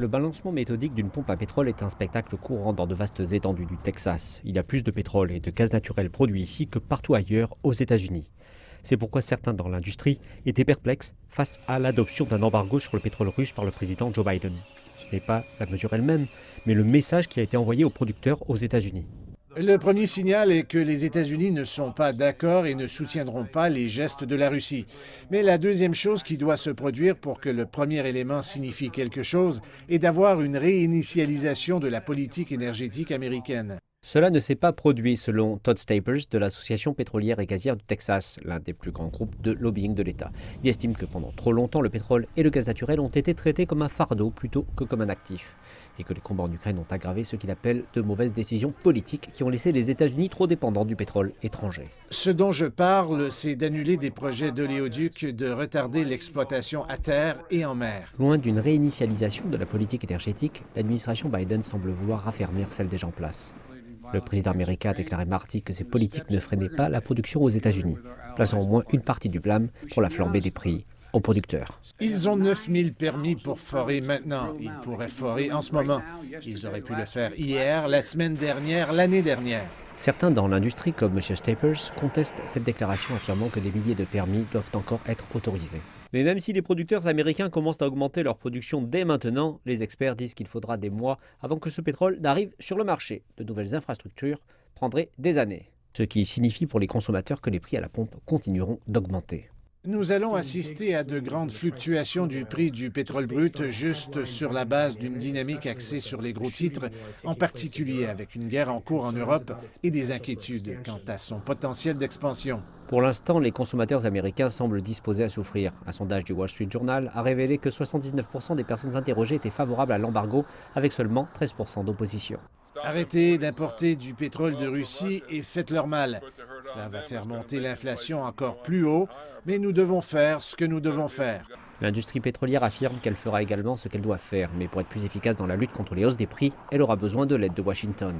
Le balancement méthodique d'une pompe à pétrole est un spectacle courant dans de vastes étendues du Texas. Il y a plus de pétrole et de gaz naturel produits ici que partout ailleurs aux États-Unis. C'est pourquoi certains dans l'industrie étaient perplexes face à l'adoption d'un embargo sur le pétrole russe par le président Joe Biden. Ce n'est pas la mesure elle-même, mais le message qui a été envoyé aux producteurs aux États-Unis. Le premier signal est que les États-Unis ne sont pas d'accord et ne soutiendront pas les gestes de la Russie. Mais la deuxième chose qui doit se produire pour que le premier élément signifie quelque chose est d'avoir une réinitialisation de la politique énergétique américaine. Cela ne s'est pas produit selon Todd Staples de l'Association pétrolière et gazière du Texas, l'un des plus grands groupes de lobbying de l'État. Il estime que pendant trop longtemps, le pétrole et le gaz naturel ont été traités comme un fardeau plutôt que comme un actif. Et que les combats en Ukraine ont aggravé ce qu'il appelle de mauvaises décisions politiques qui ont laissé les États-Unis trop dépendants du pétrole étranger. Ce dont je parle, c'est d'annuler des projets d'oléoducs, de retarder l'exploitation à terre et en mer. Loin d'une réinitialisation de la politique énergétique, l'administration Biden semble vouloir raffermir celle déjà en place. Le président américain a déclaré mardi que ces politiques ne freinaient pas la production aux États-Unis, plaçant au moins une partie du blâme pour la flambée des prix aux producteurs. Ils ont 9000 permis pour forer maintenant. Ils pourraient forer en ce moment. Ils auraient pu le faire hier, la semaine dernière, l'année dernière. Certains dans l'industrie, comme M. Staples, contestent cette déclaration affirmant que des milliers de permis doivent encore être autorisés. Mais même si les producteurs américains commencent à augmenter leur production dès maintenant, les experts disent qu'il faudra des mois avant que ce pétrole n'arrive sur le marché. De nouvelles infrastructures prendraient des années. Ce qui signifie pour les consommateurs que les prix à la pompe continueront d'augmenter. Nous allons assister à de grandes fluctuations du prix du pétrole brut juste sur la base d'une dynamique axée sur les gros titres, en particulier avec une guerre en cours en Europe et des inquiétudes quant à son potentiel d'expansion. Pour l'instant, les consommateurs américains semblent disposés à souffrir. Un sondage du Wall Street Journal a révélé que 79% des personnes interrogées étaient favorables à l'embargo, avec seulement 13% d'opposition. Arrêtez d'importer du pétrole de Russie et faites-leur mal. Cela va faire monter l'inflation encore plus haut, mais nous devons faire ce que nous devons faire. L'industrie pétrolière affirme qu'elle fera également ce qu'elle doit faire, mais pour être plus efficace dans la lutte contre les hausses des prix, elle aura besoin de l'aide de Washington.